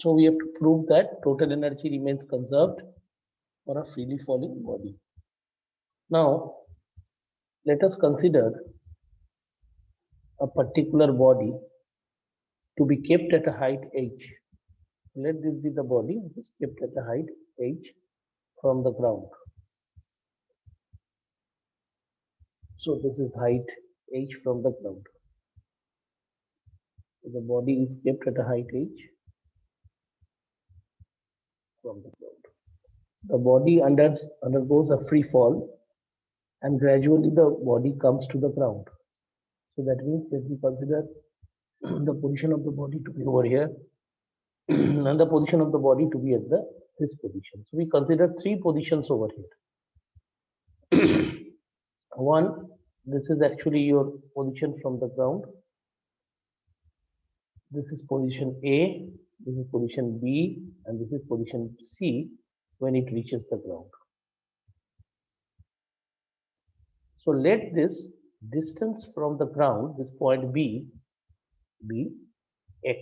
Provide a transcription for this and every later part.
So we have to prove that total energy remains conserved for a freely falling body. Now let us consider a particular body to be kept at a height h. Let this be the body which is kept at a height h from the ground. So this is height h from the ground. So the body is kept at a height h from the ground. The body undergoes a free fall and gradually the body comes to the ground. So that means that we consider the position of the body to be over here and the position of the body to be at this position. So we consider three positions over here. One, this is actually your position from the ground. This is position A, this is position B, and this is position C when it reaches the ground. So let this distance from the ground, this point B, be x.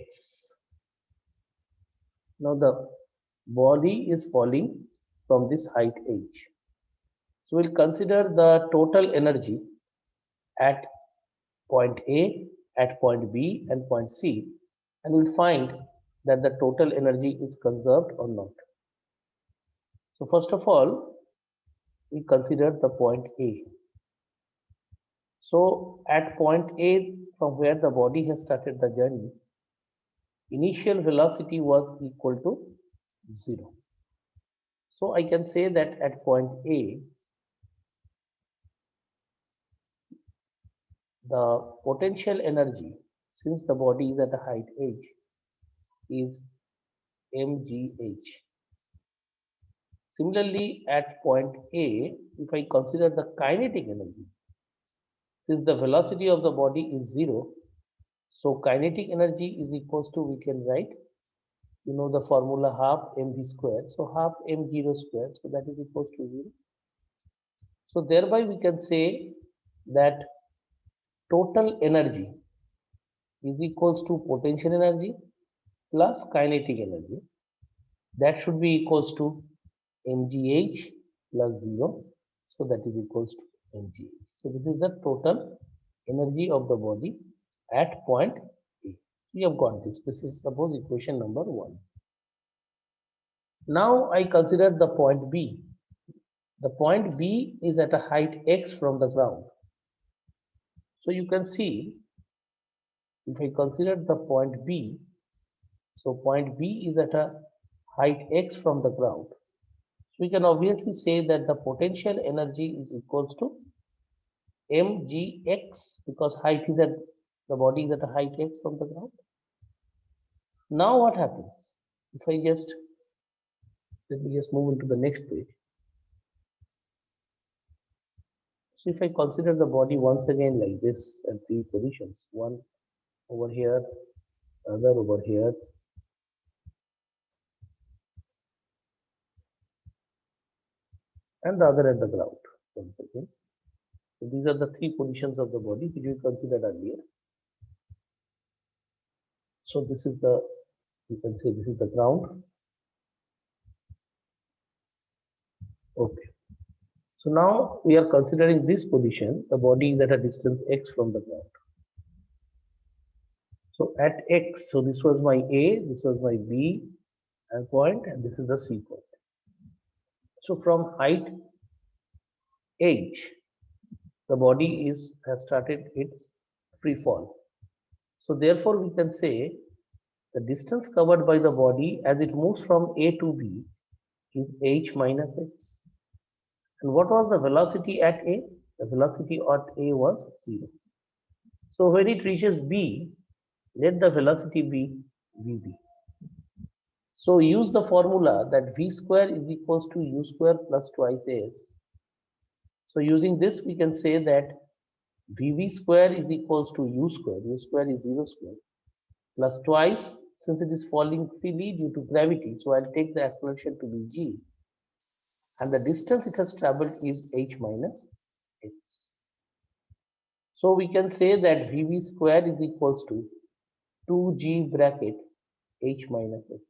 Now the body is falling from this height h. So we'll consider the total energy at point A, at point B and point C, and we'll find that the total energy is conserved or not. So first of all, we consider the point A. So at point A, from where the body has started the journey, initial velocity was equal to 0. So I can say that at point A, the potential energy, since the body is at a height h, is mgh. Similarly, at point A, if I consider the kinetic energy, since the velocity of the body is 0, so kinetic energy is equals to, we can write, you know the formula half mv square, so half m0 square, so that is equals to 0. So thereby we can say that total energy is equals to potential energy plus kinetic energy. That should be equals to mgh plus 0. So that is equals to mgh. So this is the total energy of the body at point A. We have got this. This is suppose equation number 1. Now I consider the point B. The point B is at a height x from the ground. So you can see, if I consider the point B, so point B is at a height x from the ground. So we can obviously say that the potential energy is equals to mgx, because height is at, the body is at a height x from the ground. Now what happens? If I just, let me just move into the next page. So if I consider the body once again like this at three positions, one over here, other over here, and the other at the ground once again. So these are the three positions of the body which we considered earlier. So this is the, you can say this is the ground. Okay. So now we are considering this position, the body is at a distance x from the ground. So at x, so this was my A, this was my B point, and this is the C point. So from height h, the body has started its free fall. So therefore we can say the distance covered by the body as it moves from A to B is h minus x. And what was the velocity at A? The velocity at A was 0. So when it reaches B, let the velocity be vb. So use the formula that v square is equals to u square plus twice s. So using this we can say that vv square is equals to u square is 0 square, plus twice, since it is falling freely due to gravity, so I'll take the acceleration to be g, and the distance it has traveled is h minus x. So we can say that vv square is equals to 2g bracket h minus x.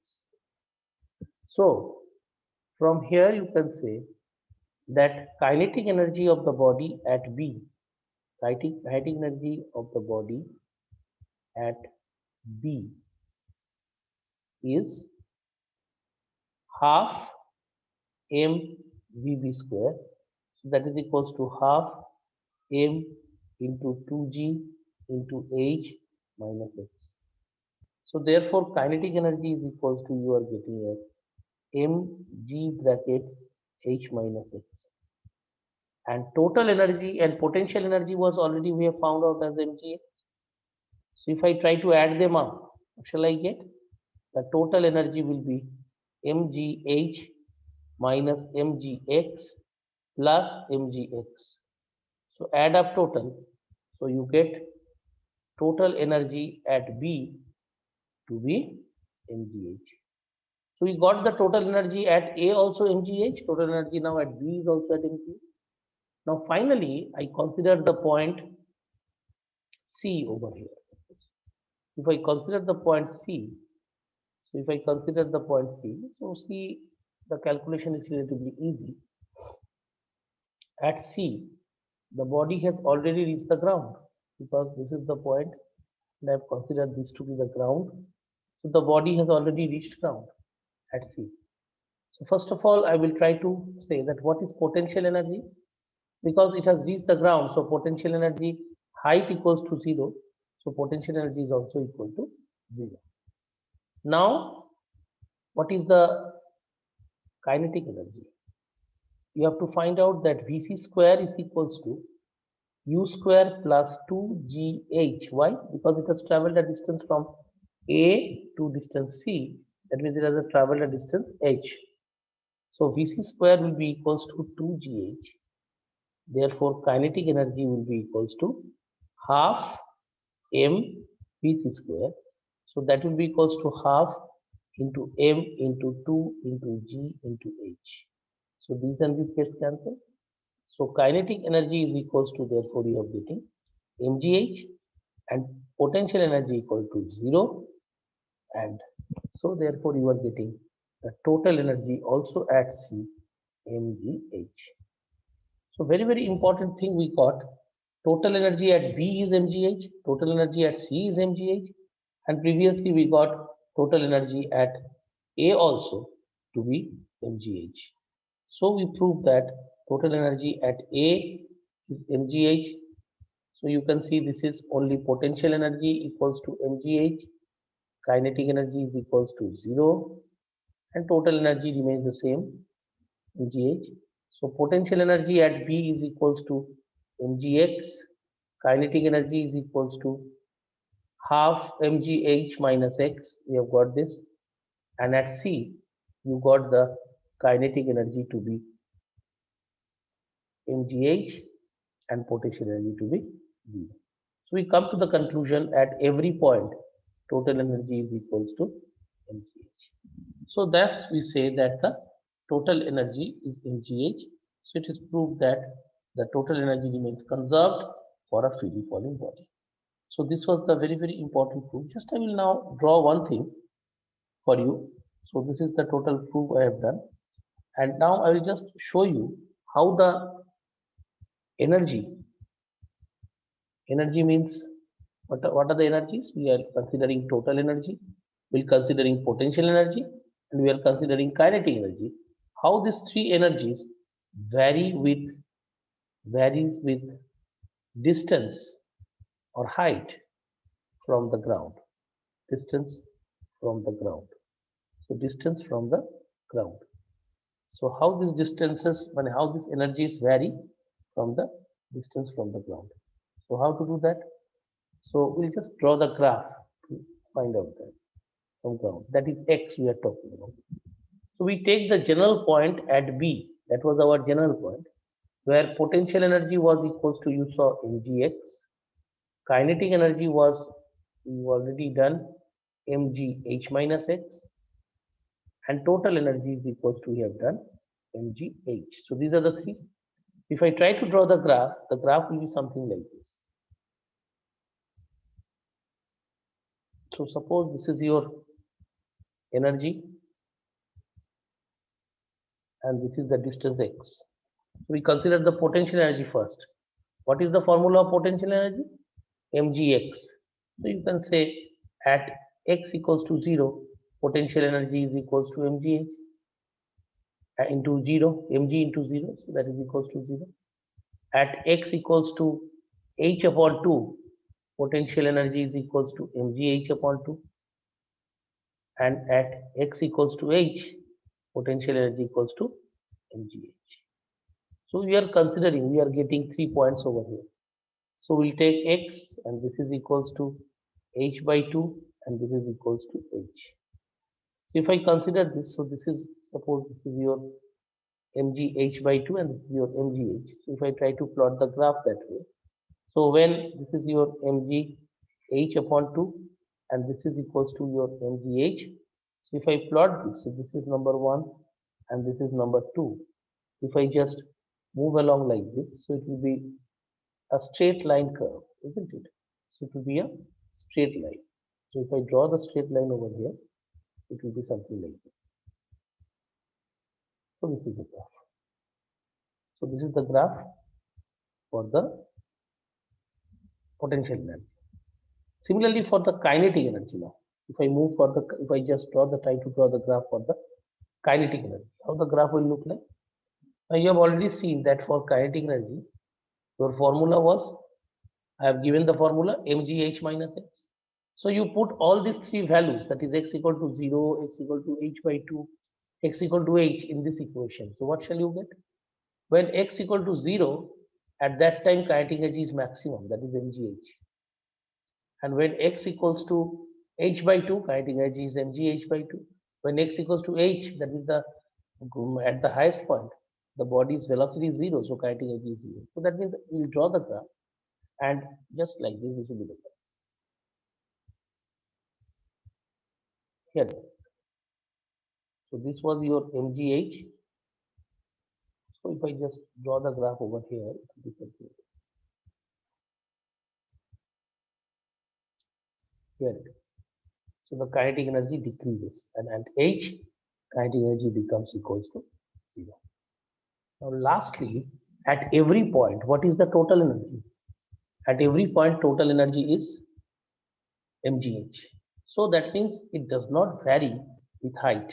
So from here you can say that kinetic energy of the body at B, kinetic energy of the body at B is half mvb square. So that is equals to half m into 2g into h minus x. So therefore kinetic energy is equals to, you are getting as mg bracket h minus x, and total energy and potential energy was already we have found out as mgh. So if I try to add them up, what shall I get? The total energy will be mgh minus mgx plus mgx. So add up total. So you get total energy at B to be mgh. So we got the total energy at A also mgh. Total energy now at B is also at mgh. Now finally, I consider the point C over here. If I consider the point C, so if I consider the point C, so C, the calculation is relatively easy. At C, the body has already reached the ground because this is the point and I have considered this to be the ground. So the body has already reached ground at C. So first of all, I will try to say that what is potential energy, because it has reached the ground. So potential energy height equals to 0. So potential energy is also equal to 0. Now, what is the kinetic energy? You have to find out that Vc square is equals to u square plus 2gh. Why? Because it has traveled a distance from A to distance C. That means it has traveled a distance h. So Vc square will be equals to 2gh. Therefore, kinetic energy will be equals to half m Vc square. So that will be equals to half into m into 2 into g into h. So these and these gets cancelled. So kinetic energy is equals to, therefore you are getting mgh, and potential energy equal to 0, and so therefore you are getting the total energy also at C, mgh. So very important thing we got, total energy at B is mgh, total energy at C is mgh, and previously we got total energy at A also to be mgh. So we proved that total energy at A is mgh. So you can see this is only potential energy equals to mgh, kinetic energy is equals to 0, and total energy remains the same, mgh. So potential energy at B is equals to mgx, kinetic energy is equals to half mgh minus x, we have got this, and at C you got the kinetic energy to be mgh and potential energy to be 0. So we come to the conclusion at every point total energy is equals to mgh. So thus we say that the total energy is mgh. So it is proved that the total energy remains conserved for a freely falling body. So this was the very important proof. Just I will now draw one thing for you. So this is the total proof I have done, and now I will just show you how the energy means what are the energies. We are considering total energy, we are considering potential energy, and we are considering kinetic energy. How these three energies varies with distance or height from the ground. Distance from the ground. So distance from the ground. So how these distances, and how these energies vary from the distance from the ground. So how to do that? So we'll just draw the graph to find out that from ground. That is x we are talking about. So we take the general point at B. That was our general point, where potential energy was equals to, you saw, mgx. Kinetic energy was, we already done, mgh minus x, and total energy is equals to, we have done, mgh. So these are the three. If I try to draw the graph will be something like this. So suppose this is your energy, and this is the distance x. We consider the potential energy first. What is the formula of potential energy? mgx. So you can say at x equals to 0, potential energy is equals to mgh into 0, mg into 0, so that is equals to 0. At x equals to h upon 2, potential energy is equals to mgh upon 2, and at x equals to h, potential energy equals to mgh. So we are considering, we are getting 3 points over here. So we'll take x, and this is equals to h by 2, and this is equals to h. So if I consider this, so this is, suppose this is your mgh by 2 and this is your mgh. So if I try to plot the graph that way, so when this is your mgh upon 2 and this is equals to your mgh, so if I plot this, so this is number 1 and this is number 2. If I just move along like this, so it will be a straight line curve, isn't it? So it will be a straight line. So if I draw the straight line over here, it will be something like this. So this is the graph. So this is the graph for the potential energy. Similarly for the kinetic energy now. If I move for the, if I just try to draw the graph for the kinetic energy, how the graph will look like? Now you have already seen that for kinetic energy, your formula was, I have given the formula mgh minus x. So you put all these three values, that is x equal to 0, x equal to h by 2, x equal to h in this equation. So what shall you get? When x equal to 0, at that time kinetic energy is maximum, that is mgh. And when x equals to h by 2, kinetic energy is mgh by 2. When x equals to h, that is the, at the highest point, the body's velocity is 0, so kinetic energy is 0. So that means we will draw the graph, and just like this will be the graph. Here it is. So this was your mgh. So if I just draw the graph over here, this is here it is. So the kinetic energy decreases, and at h, kinetic energy becomes equals to 0. Now lastly, at every point, what is the total energy? At every point, total energy is mgh. So that means it does not vary with height.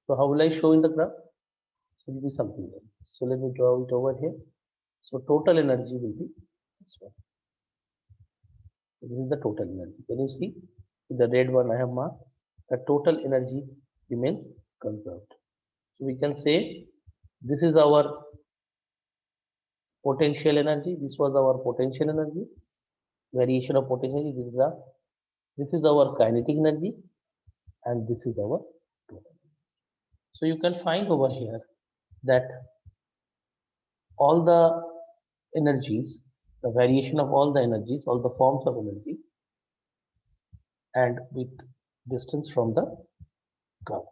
So how will I show in the graph? So it will be something like this. So let me draw it over here. So total energy will be this one. So this is the total energy. Can you see? The red one I have marked. The total energy remains conserved. So we can say this is our potential energy. This was our potential energy. Variation of potential energy. This is our kinetic energy, and this is our total. So you can find over here that all the energies, the variation of all the energies, all the forms of energy, and with distance from the ground.